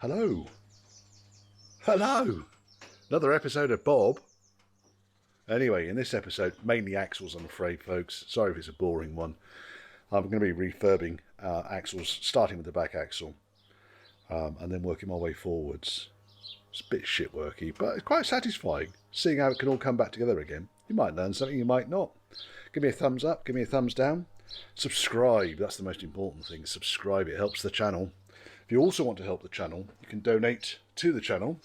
Hello. Hello. Another episode of Bob. Anyway, in this episode, mainly axles, I'm afraid, folks. Sorry if it's a boring one. I'm going to be refurbing axles, starting with the back axle, and then working my way forwards. It's a bit shit worky, but it's quite satisfying, seeing how it can all come back together again. You might learn something, you might not. Give me a thumbs up, give me a thumbs down. Subscribe, that's the most important thing. Subscribe, it helps the channel. If you also want to help the channel, you can donate to the channel.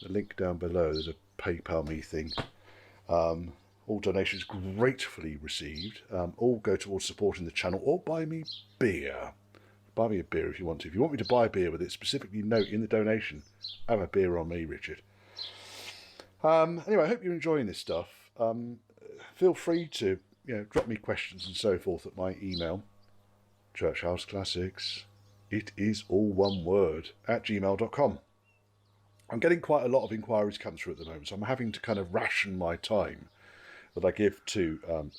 The link down below, there's a PayPal me thing. All donations gratefully received. All go towards supporting the channel, or buy me beer. Buy me a beer if you want to. If you want me to buy a beer with it, specifically note in the donation, have a beer on me, Richard. Anyway, I hope you're enjoying this stuff. Feel free to drop me questions and so forth at my email, churchhouseclassics. It is all one word, @gmail.com. I'm getting quite a lot of inquiries come through at the moment, so I'm having to kind of ration my time that I give to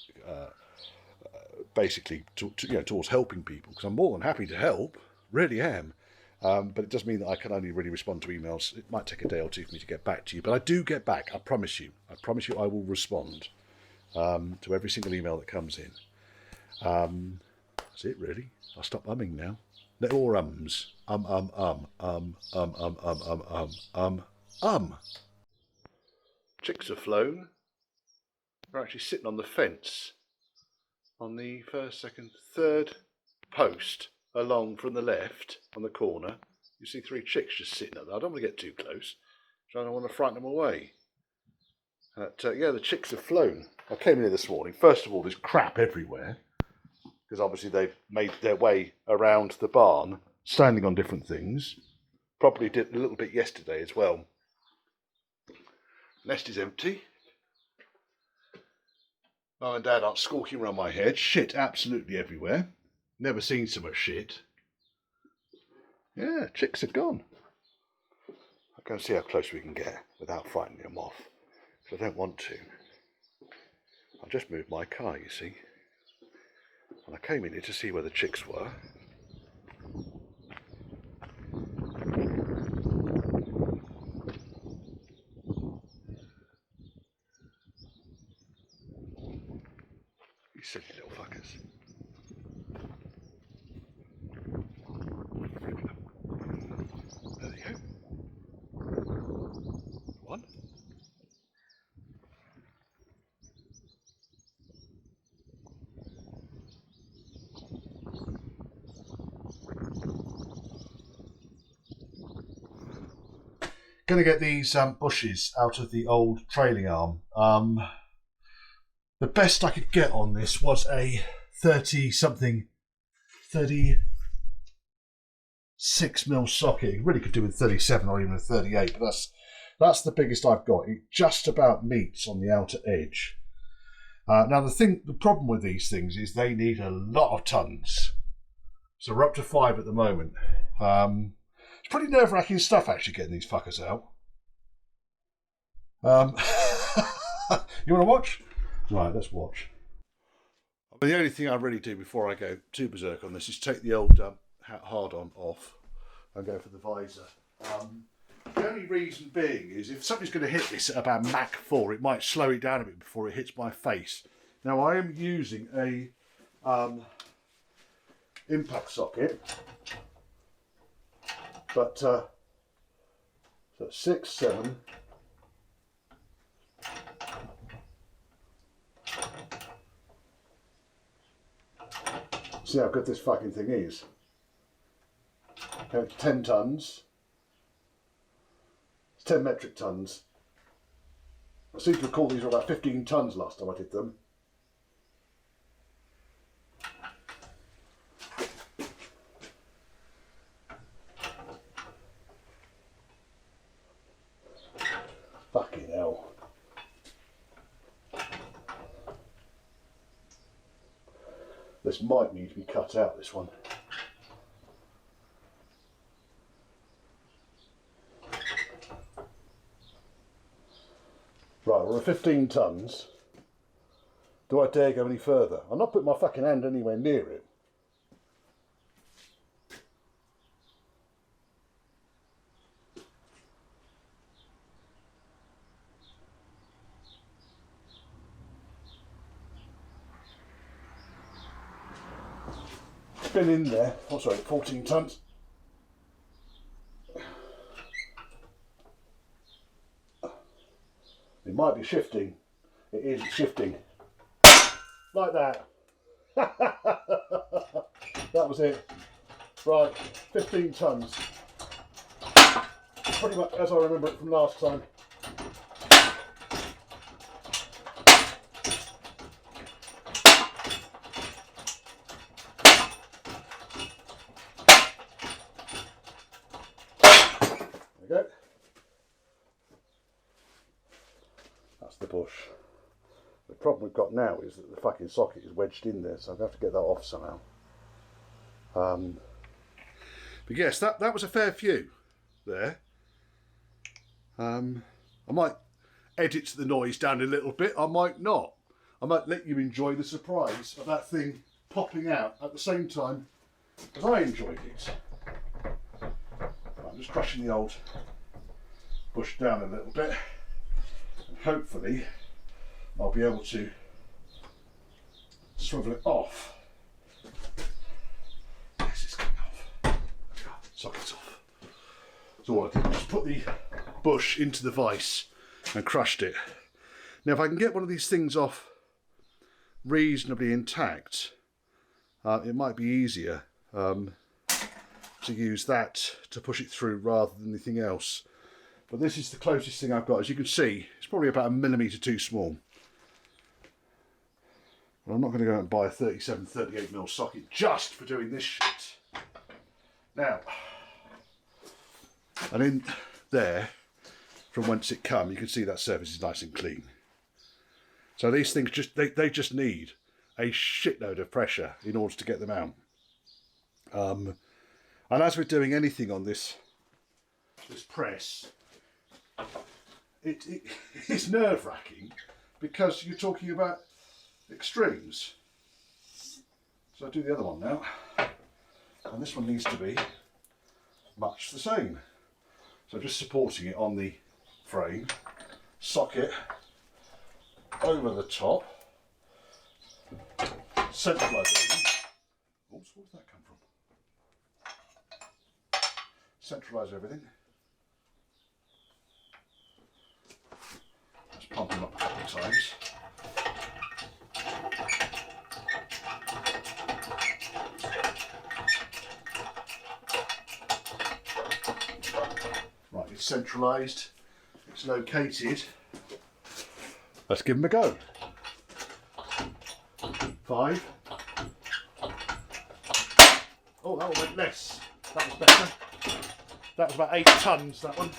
basically towards helping people, because I'm more than happy to help, really am. But it does mean that I can only really respond to emails. It might take a day or two for me to get back to you, but I do get back. I promise you. I promise you I will respond to every single email that comes in. That's it, really. I'll stop umming now. Little ums. Chicks have flown. They're actually sitting on the fence on the first, second, third post along from the left on the corner. You see 3 chicks just sitting up there. I don't want to get too close, so I don't want to frighten them away. But yeah, the chicks have flown. I came in here this morning. First of all, there's crap everywhere, because obviously they've made their way around the barn, standing on different things. Probably did a little bit yesterday as well. Nest is empty. Mum and Dad aren't squawking around my head. Shit absolutely everywhere. Never seen so much shit. Yeah, chicks are gone. I'll go and see how close we can get without frightening them off, because I don't want to. I just moved my car, you see. And I came in here to see where the chicks were. You silly little fuckers. There they go. One. Going to get these bushes out of the old trailing arm. The best I could get on this was a 36mm socket. You really could do with 37 or even a 38, but that's the biggest I've got. It just about meets on the outer edge. Now the problem with these things is they need a lot of tons. So we're up to 5 at the moment. It's pretty nerve-wracking stuff actually getting these fuckers out. You want to watch? Right, let's watch. The only thing I really do before I go too berserk on this is take the old hard-on off and go for the visor. The only reason being is if something's going to hit this at about Mach 4, it might slow it down a bit before it hits my face. Now I am using a impact socket, but so 6, 7. See how good this fucking thing is. Okay, it's 10 tons. It's 10 metric tons. I seem to recall these were about 15 tons last time I did them. Fucking hell. This might need to be cut out, this one. Right, we're at 15 tons. Do I dare go any further? I'm not putting my fucking hand anywhere near it. spin in there. Oh, sorry, 14 tons. It might be shifting. It is shifting. Like that. That was it. Right, 15 tons. Pretty much as I remember it from last time. There we go. That's the bush. The problem we've got now is that the fucking socket is wedged in there, so I'm going to have to get that off somehow. But yes, that was a fair few there. I might edit the noise down a little bit, I might not. I might let you enjoy the surprise of that thing popping out at the same time as I enjoyed it. I'm just crushing the old bush down a little bit, and hopefully I'll be able to swivel it off. Yes, it's coming off. Socket's off. So all I did was just put the bush into the vise and crushed it. Now if I can get one of these things off reasonably intact, it might be easier to use that to push it through rather than anything else. But this is the closest thing I've got. As you can see, it's probably about 1 millimetre too small. Well, I'm not going to go out and buy a 38mm socket just for doing this shit. Now, and in there, from whence it come, you can see that surface is nice and clean. So these things they just need a shitload of pressure in order to get them out. And as we're doing anything on this press, it's nerve-wracking because you're talking about extremes. So I'll do the other one now, and this one needs to be much the same. So just supporting it on the frame, socket over the top, centralise everything. Oops, where did that come from? Centralise everything. Just pump them up a couple of times. Right, it's centralised, it's located. Let's give them a go. 5. Oh, that one went less. That was better. That was about 8 tons, that one.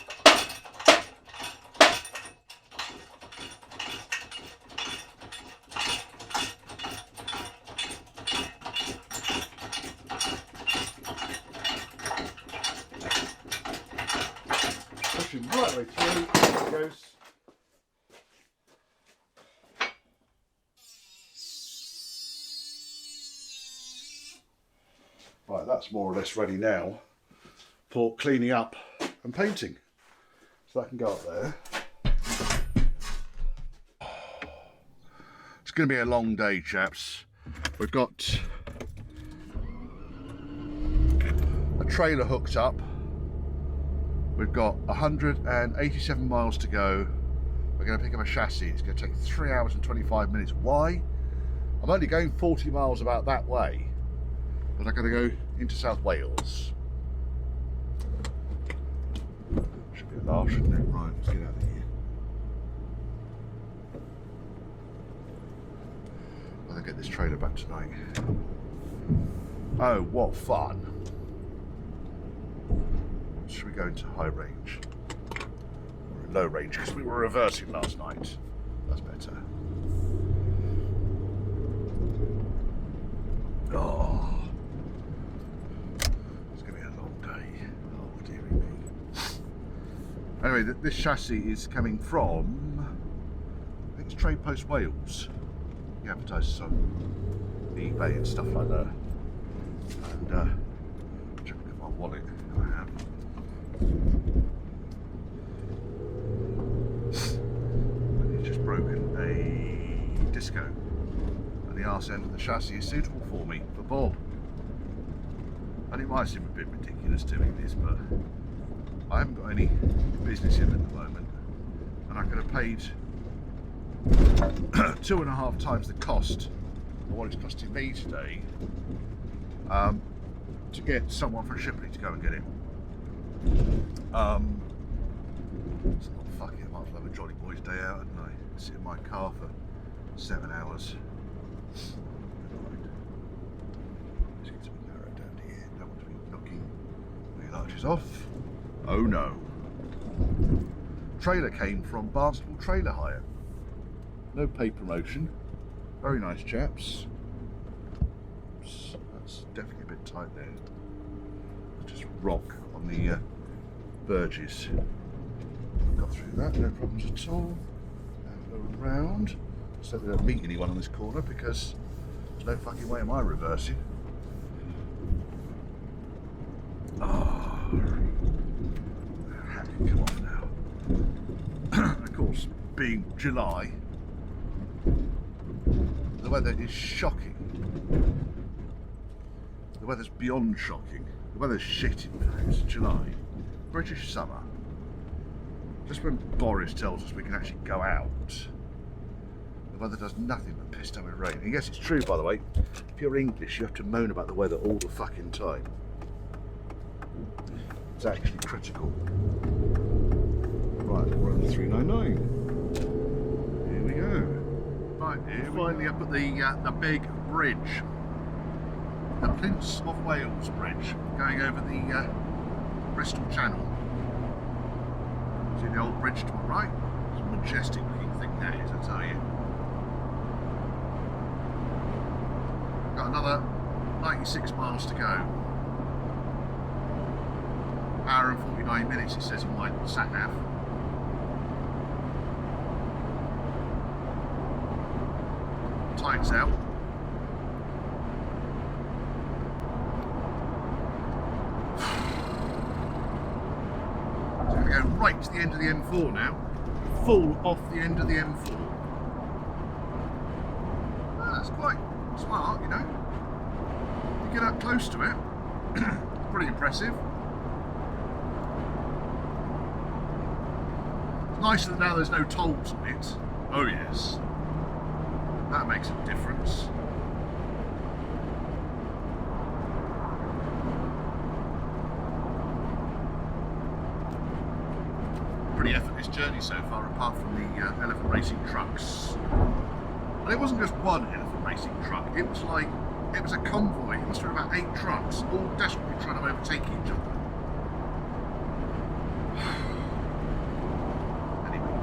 Pushing right the way through. There it goes. Right, that's more or less ready now for cleaning up and painting. So that can go up there. It's going to be a long day, chaps. We've got a trailer hooked up. We've got 187 miles to go. We're going to pick up a chassis. It's going to take 3 hours and 25 minutes. Why? I'm only going 40 miles about that way, but I'm going to go into South Wales. Should be a laugh, shouldn't it? Right, let's get out of here. I'm going to get this trailer back tonight. Oh, what fun. Should we go into high range? Or low range, because we were reversing last night. That's better. Oh. Anyway, this chassis is coming from, I think it's Trade Post Wales. He advertises on eBay and stuff like that. And check out my wallet. I have. And he's just broken a disco, and the arse end of the chassis is suitable for me, for Bob. And it might seem a bit ridiculous doing this, but I haven't got any business in at the moment, and I could have paid 2.5 times the cost of what it's costing me today to get someone from Shipley to go and get it. So fuck it, I might as well have a jolly boys day out, hadn't I? Sit in my car for 7 hours. Let's get some narrow down here. Don't want to be knocking the arches off. Oh no. Trailer came from Barnstable Trailer Hire. No paid promotion. Very nice chaps. Oops, that's definitely a bit tight there. Just rock on the verges. Got through that, no problems at all. And go around. So we don't meet anyone on this corner because there's no fucking way am I reversing. Oh, hat can come off now. Of course, being July, the weather is shocking. The weather's beyond shocking. The weather's shit, in fact. It's July. British summer. Just when Boris tells us we can actually go out, the weather does nothing but piss down with rain. And yes, it's true, by the way. If you're English, you have to moan about the weather all the fucking time. It's actually critical. Right, we're on the 399. Here we go. Right, here finally up at the big bridge. The Prince of Wales Bridge, going over the Bristol Channel. See the old bridge to my right? It's a majestic looking thing that is, I tell you. Got another 96 miles to go. Hour and 49 minutes, it says in my sat nav. Tide's out. So we're going to go right to the end of the M4 now. Full off the end of the M4. Ah, that's quite smart, you know. You get up close to it. Pretty impressive. It's nice that now there's no tolls on it. Oh yes. That makes a difference. Pretty effortless journey so far, apart from the elephant racing trucks. And it wasn't just one elephant racing truck, it was like, it was a convoy. It must have been about 8 trucks, all desperately trying to overtake each other. Anyway,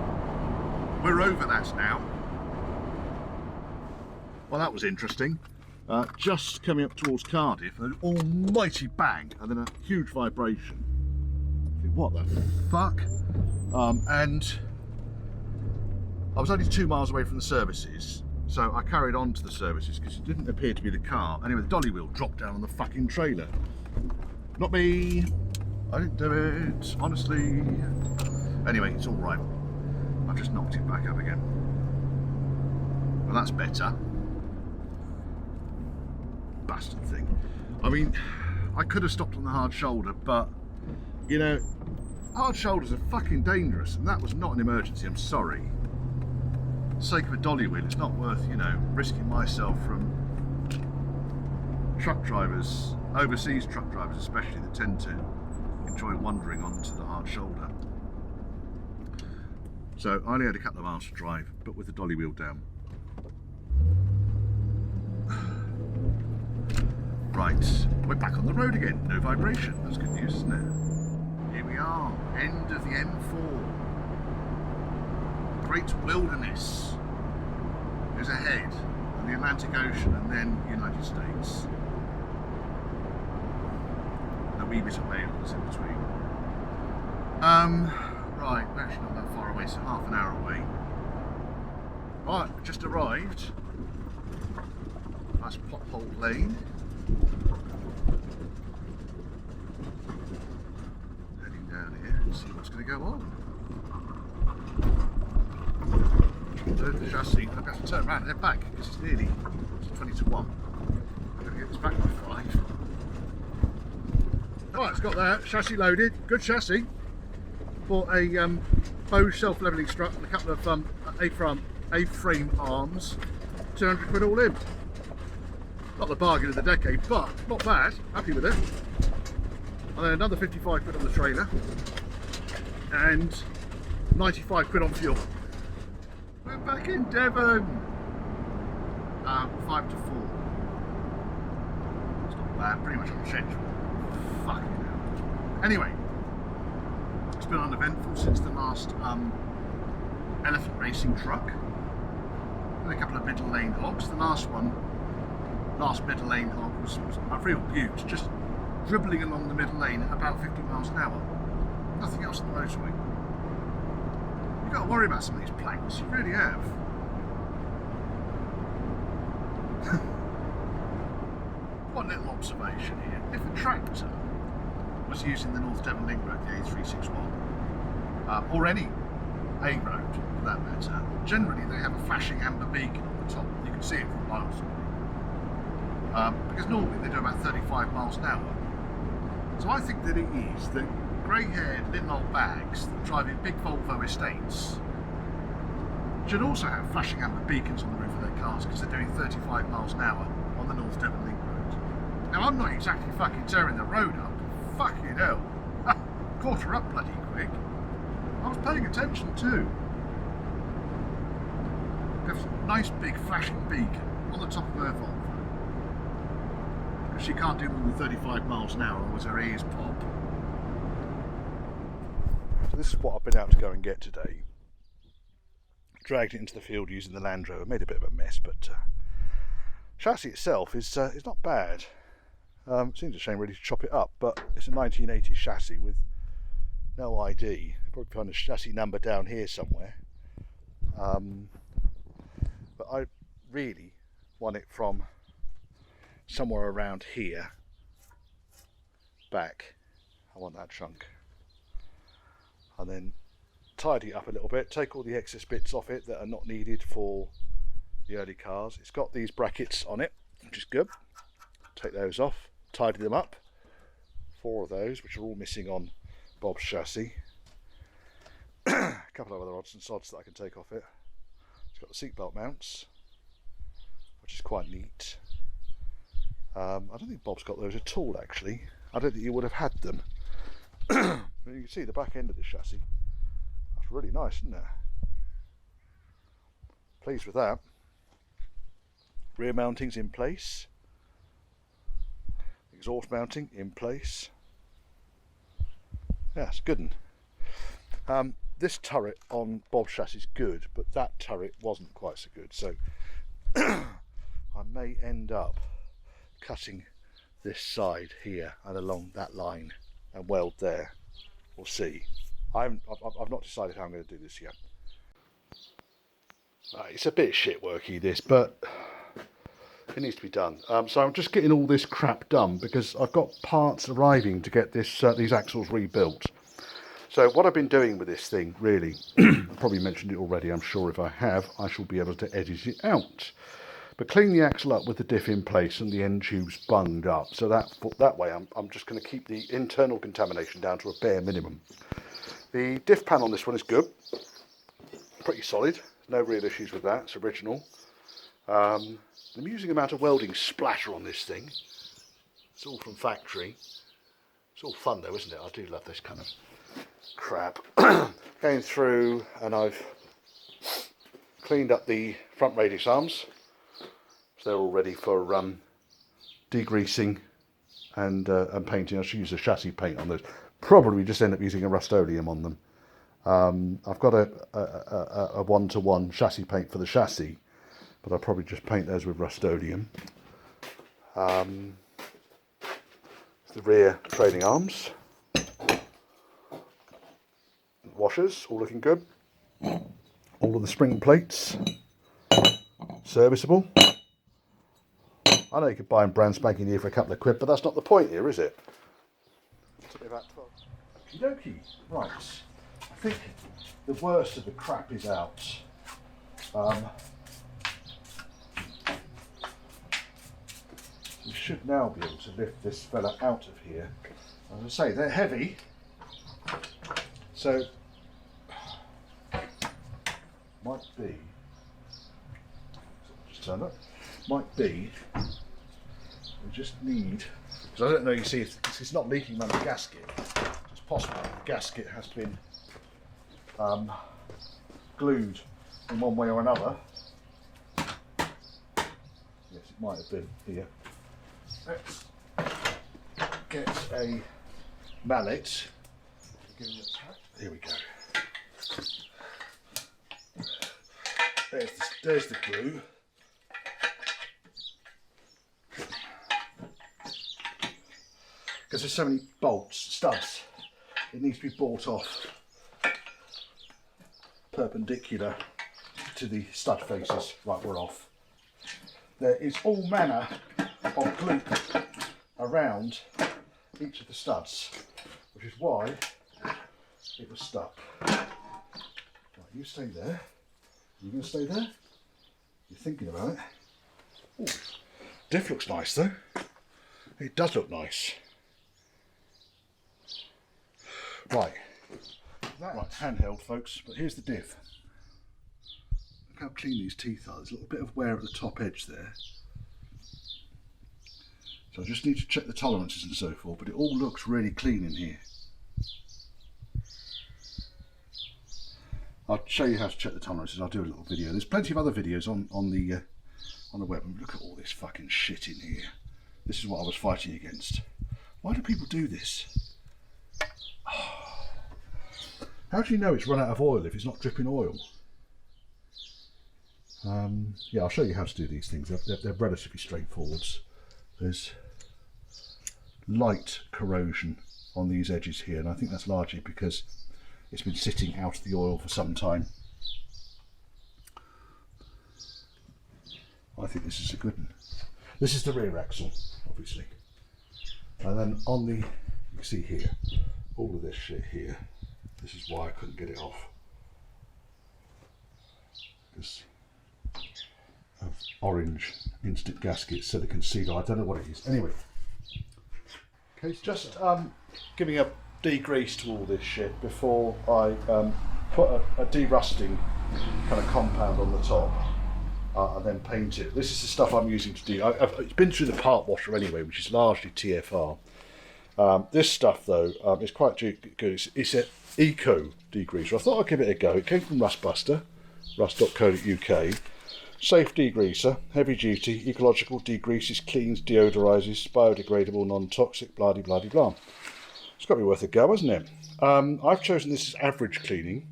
we're over that now. Well, that was interesting. Just coming up towards Cardiff, an almighty bang, and then a huge vibration. I think, what the fuck? And I was only 2 miles away from the services, so I carried on to the services because it didn't appear to be the car. Anyway, the dolly wheel dropped down on the fucking trailer. Not me. I didn't do it, honestly. Anyway, it's all right. I've just knocked it back up again. Well, that's better. Bastard thing. I mean, I could have stopped on the hard shoulder, but you know, hard shoulders are fucking dangerous, and that was not an emergency. I'm sorry. For the sake of a dolly wheel, it's not worth, you know, risking myself from truck drivers, overseas truck drivers especially, that tend to enjoy wandering onto the hard shoulder. So I only had a couple of miles to drive, but with the dolly wheel down. Right, we're back on the road again. No vibration. That's good news, isn't it? Here we are, end of the M4. Great wilderness is ahead, and the Atlantic Ocean, and then the United States. And a wee bit of Wales in between. Right, we're actually not that far away, so half an hour away. Right, we just arrived. That's Pothole Lane. Heading down here and see what's going to go on. Load the chassis. I've got to turn around and head back because it's nearly 20 to 1. I'm going to get this back by 5. Right, it's got that chassis loaded, good chassis. Bought a Bose self-leveling strut and a couple of A-frame arms. 200 quid all in. Not the bargain of the decade, but not bad. Happy with it. And then another 55 quid on the trailer and 95 quid on fuel. We're back in Devon. 5 to 4. It's not bad, pretty much on schedule. Fucking hell. Anyway, it's been uneventful since the last elephant racing truck. And a couple of middle lane hogs. The last middle lane hog was a real beaut, just dribbling along the middle lane at about 50 miles an hour. Nothing else on the motorway. You've got to worry about some of these planks, you really have. One little observation here. If a tractor was using the North Devon Link Road, the A361, or any A road for that matter, generally they have a flashing amber beacon on the top. You can see it from miles away. Because normally they do about 35 miles an hour. So I think that it is that grey-haired little old bags that drive in big Volvo estates should also have flashing amber beacons on the roof of their cars because they're doing 35 miles an hour on the North Devon Link Road. Now I'm not exactly fucking tearing the road up, fucking hell. Caught her up bloody quick. I was paying attention too. There's a nice big flashing beacon on the top of her Volvo. Because she can't do more than 35 miles an hour or as her ears pop. So this is what I've been out to go and get today. Dragged it into the field using the Land Rover. Made a bit of a mess, but chassis itself is not bad. Seems a shame really to chop it up, but it's a 1980s chassis with no ID. Probably find a chassis number down here somewhere. But I really want it from somewhere around here back. I want that chunk. And then tidy it up a little bit, take all the excess bits off it that are not needed for the early cars. It's got these brackets on it, which is good. Take those off, tidy them up. 4 of those, which are all missing on Bob's chassis. A couple of other odds and sods that I can take off it. It's got the seatbelt mounts, which is quite neat. I don't think Bob's got those at all actually. I don't think you would have had them. You can see the back end of the chassis. That's really nice, isn't it? Pleased with that. Rear mounting's in place. Exhaust mounting in place. Yeah, it's good. This turret on Bob's chassis is good, but that turret wasn't quite so good. So I may end up cutting this side here and along that line and weld there. We'll see. I've not decided how I'm going to do this yet. It's a bit shit worky this, but it needs to be done. So I'm just getting all this crap done because I've got parts arriving to get this these axles rebuilt. So what I've been doing with this thing, really, I've probably mentioned it already, I'm sure if I have, I shall be able to edit it out. But clean the axle up with the diff in place and the end tubes bunged up. So that way I'm just going to keep the internal contamination down to a bare minimum. The diff pan on this one is good. Pretty solid. No real issues with that. It's original. The amusing amount of welding splatter on this thing. It's all from factory. It's all fun though, isn't it? I do love this kind of crap. Going through and I've cleaned up the front radius arms. So they're all ready for degreasing and painting. I should use a chassis paint on those. Probably just end up using a Rust-Oleum on them. I've got a one-to-one chassis paint for the chassis, but I'll probably just paint those with Rust-Oleum. The rear trailing arms. Washers, all looking good. All of the spring plates, serviceable. I know you could buy them brand spanking new for a couple of quid, but that's not the point here, is it? It took me about 12. Okey-dokey. Right. I think the worst of the crap is out. We should now be able to lift this fella out of here As I say, they're heavy, so might be, just turn up, might be, we just need, because I don't know, you see, it's not leaking around the gasket. It's possible the gasket has been glued in one way or another. Yes, it might have been here. Let's get a mallet. Here we go. There's the glue. Because there's so many bolts, studs, it needs to be brought off perpendicular to the stud faces. Right, we're off. There is all manner of glue around each of the studs, which is why it was stuck. Right, you stay there. You going to stay there? You're thinking about it. Ooh, diff looks nice though. It does look nice. Right, right, handheld folks, but here's the diff. Look how clean these teeth are. There's a little bit of wear at the top edge there. So I just need to check the tolerances and so forth, but it all looks really clean in here. I'll show you how to check the tolerances. I'll do a little video. There's plenty of other videos on the web. And look at all this fucking shit in here. This is what I was fighting against. Why do people do this? How do you know it's run out of oil if it's not dripping oil? Yeah, I'll show you how to do these things. They're relatively straightforward. There's light corrosion on these edges here, and I think that's largely because it's been sitting out of the oil for some time. I think this is a good one. This is the rear axle, obviously. And then on the, you can see here, all of this shit here. This is why I couldn't get it off. Because of orange instant gasket, silicon seal. I don't know what it is. Anyway, okay, just giving a degrease to all this shit before I put a de-rusting kind of compound on the top and then paint it. This is the stuff I'm using to do. It's been through the part washer anyway, which is largely TFR. This stuff though is quite good. It's an eco degreaser. I thought I'd give it a go. It came from Rustbuster, rust.co.uk. Safe degreaser, heavy duty, ecological, degreases, cleans, deodorizes, biodegradable, non-toxic, blah de blah de blah. It's got to be worth a go, hasn't it? I've chosen this as average cleaning,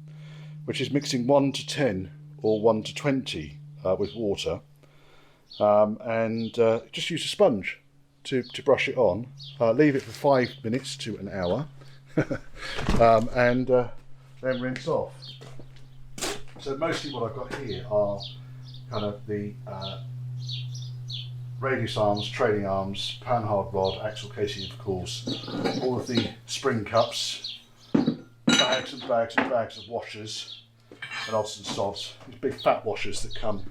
which is mixing 1 to 10 or 1 to 20 with water, and just use a sponge to brush it on. Leave it for 5 minutes to an hour, and then rinse off. So mostly what I've got here are kind of the radius arms, trailing arms, panhard rod, axle casing of course, all of the spring cups, bags and bags and bags of washers and odds and sods. These big fat washers that come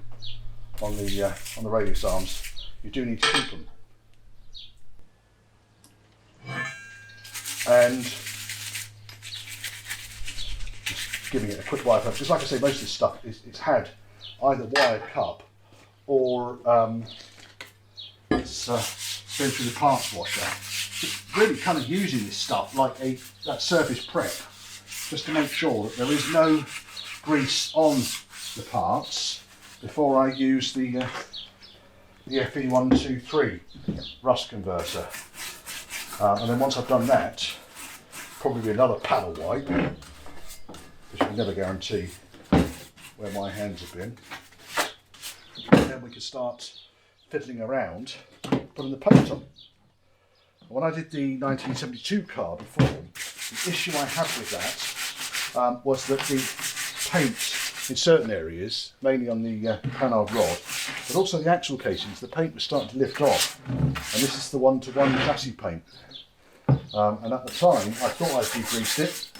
on the radius arms. You do need to keep them. And just giving it a quick wipe up, because like I say, most of this stuff it's had either wired cup or it's been through the parts washer. Just really kind of using this stuff like that surface prep, just to make sure that there is no grease on the parts before I use the FE123 rust converter. And then once I've done that, probably another panel wipe, because you can never guarantee where my hands have been. And then we can start fiddling around putting the paint on. When I did the 1972 car before, the issue I had with that was that the paint in certain areas, mainly on the panhard rod, but also the axle casings, the paint was starting to lift off. And this is the one-to-one chassis paint. And at the time, I thought I'd degreased it,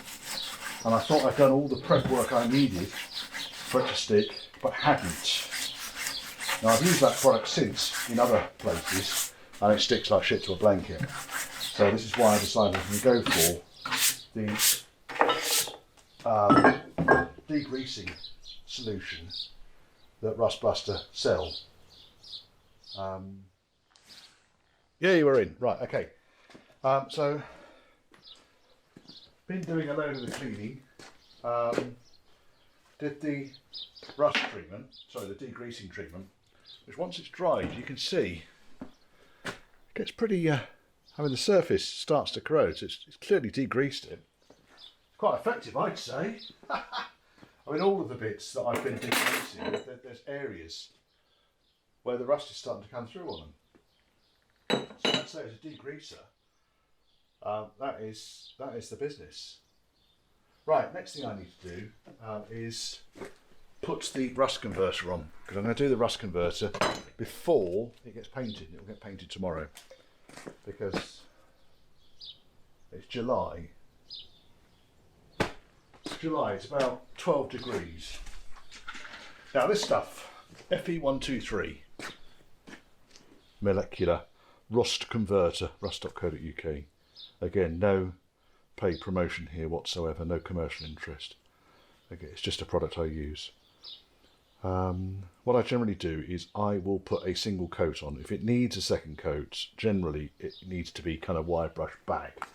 and I thought I'd done all the prep work I needed for it to stick, but hadn't. Now I've used that product since in other places, and it sticks like shit to a blanket. So this is why I decided I'm going to go for the degreasing solution that Rustbuster sell. Yeah, you were in. Right, okay. So, been doing a load of the cleaning. Did the rust treatment, sorry, the degreasing treatment, which once it's dried, you can see it gets pretty, I mean, the surface starts to corrode, so it's clearly degreased it. Quite effective, I'd say. I mean, all of the bits that I've been degreasing, there's areas where the rust is starting to come through on them. So I'd say as a degreaser, that is the business. Right, next thing I need to do is put the rust converter on, because I'm going to do the rust converter before it gets painted. It will get painted tomorrow because it's July. It's about 12 degrees. Now this stuff, FE123 molecular rust converter, rust.co.uk. Again, no paid promotion here whatsoever, no commercial interest. Okay, it's just a product I use. What I generally do is I will put a single coat on. If it needs a second coat, generally it needs to be kind of wire brush back,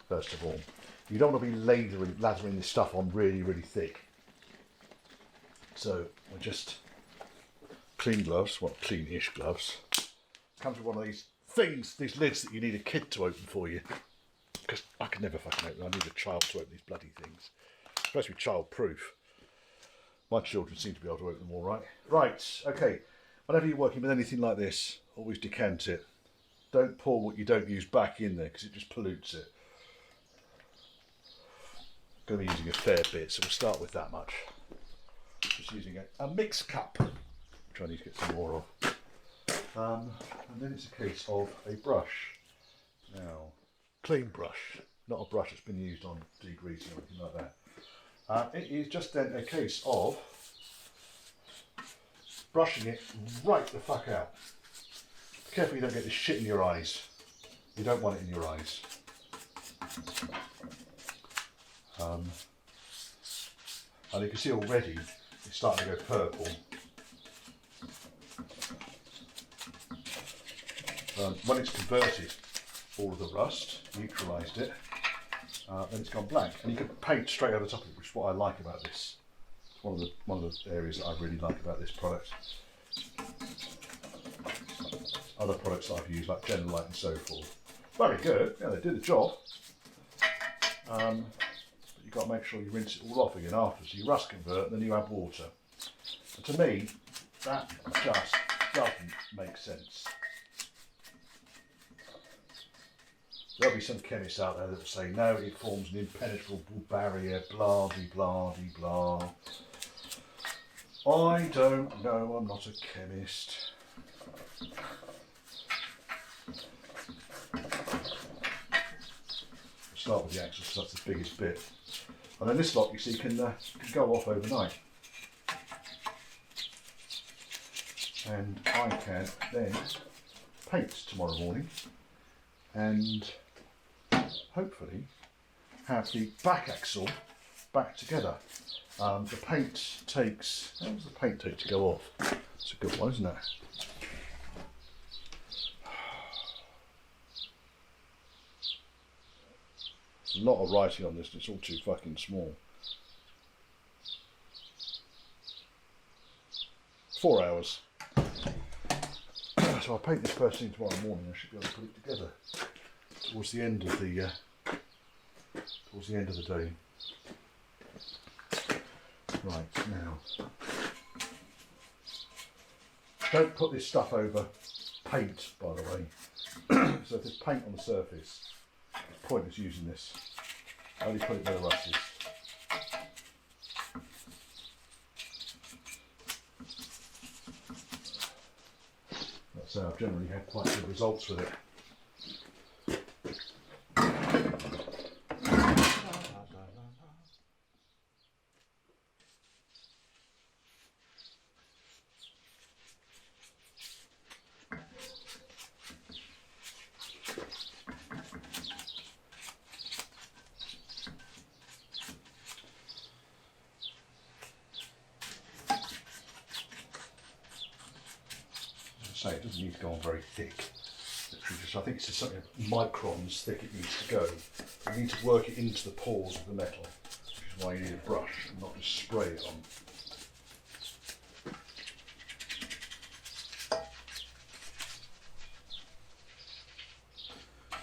first of all. You don't want to be lathering this stuff on really, really thick. So I just clean gloves, well, clean-ish gloves. Comes with one of these things, these lids that you need a kid to open for you. Because I can never fucking open them. I need a child to open these bloody things. It's supposed to be child-proof. My children seem to be able to open them all right. Right, okay. Whenever you're working with anything like this, always decant it. Don't pour what you don't use back in there because it just pollutes it. I'm going to be using a fair bit, so we'll start with that much. Just using a mix cup, which I need to get some more of. And then it's a case of a brush. Now, clean brush, not a brush that's been used on degreasing or anything like that. It is just then a case of brushing it right the fuck out. Be careful you don't get this shit in your eyes. You don't want it in your eyes. And you can see already it's starting to go purple. When it's converted all of the rust, neutralised it, then it's gone black, and you can paint straight over the top of it, which is what I like about this. It's one of the areas that I really like about this product. Other products that I've used, like General Light and so forth, very good. Yeah, they do the job. But you've got to make sure you rinse it all off again after. So you rust convert, and then you add water. And to me, that just doesn't make sense. There'll be some chemists out there that will say, no, it forms an impenetrable barrier, blah, de blah, de blah. I don't know, I'm not a chemist. We'll start with the axle, because that's the biggest bit. And then this lot, you see, can go off overnight. And I can then paint tomorrow morning and hopefully have the back axle back together. The paint takes, how does the paint take to go off? It's a good one, isn't it? There's a lot of writing on this and it's all too fucking small. 4 hours. So I'll paint this first thing tomorrow morning. I should be able to put it together towards the end of the day. Right, now, don't put this stuff over paint, by the way. So if there's paint on the surface, it's pointless using this. Only put it where the rust is. That's how I've generally had quite good results with it. say, it doesn't need to go on very thick. Literally just, I think it's just something microns thick it needs to go. You need to work it into the pores of the metal, which is why you need a brush and not just spray it on.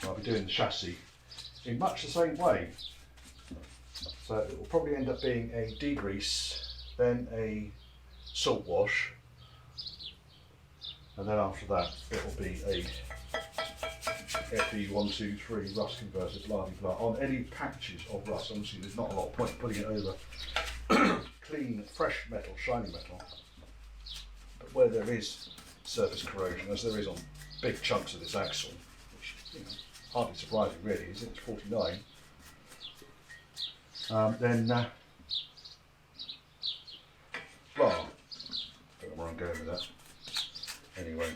I'll be doing the chassis in much the same way. So it will probably end up being a degrease, then a salt wash, and then after that it will be a FE123 rust converter, blah blah blah, on any patches of rust. Obviously there's not a lot of point putting it over clean, fresh metal, shiny metal, but where there is surface corrosion, as there is on big chunks of this axle, which, you know, hardly surprising really, is it? It's 49. Then, well, I don't know where I'm going with that. Anyway,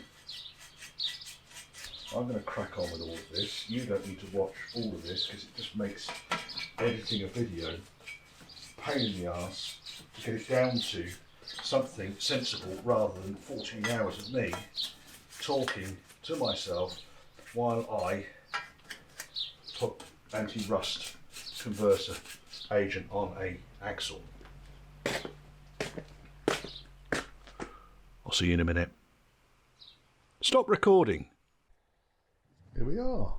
I'm going to crack on with all of this. You don't need to watch all of this because it just makes editing a video a pain in the arse to get it down to something sensible rather than 14 hours of me talking to myself while I put anti-rust converter agent on a axle. I'll see you in a minute. Stop recording. Here we are.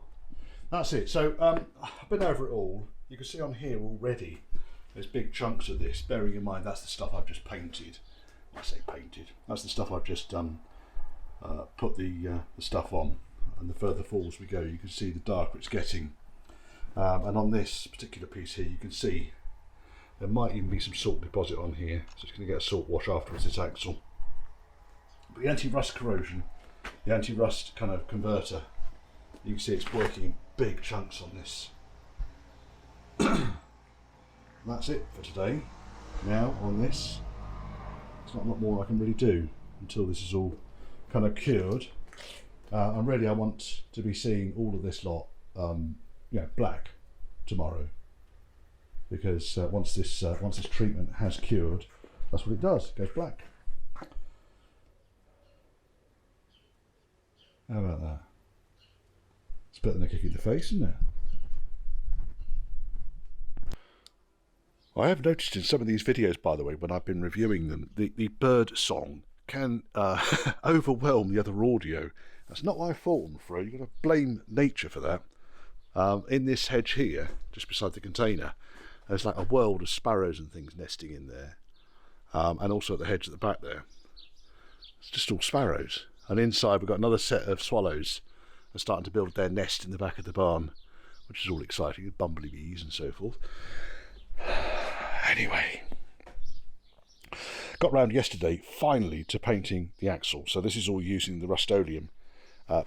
That's it. So I've been over it all. You can see on here already there's big chunks of this, bearing in mind that's the stuff I've just painted. I say painted, that's the stuff I've just put the stuff on, and the further forwards we go you can see the darker it's getting. And on this particular piece here you can see there might even be some salt deposit on here, so it's going to get a salt wash afterwards, this axle. But the anti-rust corrosion, the anti-rust kind of converter, you can see it's working in big chunks on this. And that's it for today. Now on this, there's not a lot more I can really do until this is all kind of cured. And really I want to be seeing all of this lot black tomorrow, because once this treatment has cured, that's what it does, it goes black. How about that? It's better than a kick in the face, isn't it? I have noticed in some of these videos, by the way, when I've been reviewing them, the bird song can overwhelm the other audio. That's not my fault, I'm afraid. You've got to blame nature for that. In this hedge here, just beside the container, there's like a world of sparrows and things nesting in there, and also at the hedge at the back there. It's just all sparrows. And inside we've got another set of swallows are starting to build their nest in the back of the barn, which is all exciting, bumblebees and so forth. Anyway, got round yesterday finally to painting the axle. So this is all using the Rust-Oleum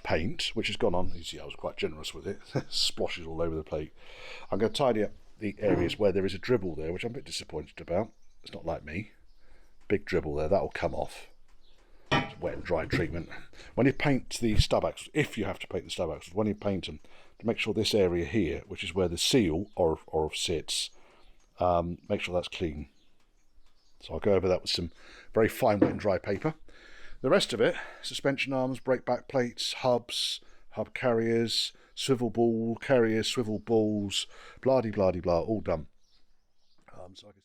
paint, which has gone on. You see I was quite generous with it. Splashes all over the plate. I'm going to tidy up the areas where there is a dribble there, which I'm a bit disappointed about. It's not like me. Big dribble there, that'll come off. It's wet and dry treatment. When you paint the stub axles, if you have to paint the stub axles, when you paint them, to make sure this area here, which is where the seal or sits, make sure that's clean. So I'll go over that with some very fine wet and dry paper. The rest of it, suspension arms, brake back plates, hubs, hub carriers, swivel ball carriers, swivel balls, blah-de-blah-de-blah, all done. So I can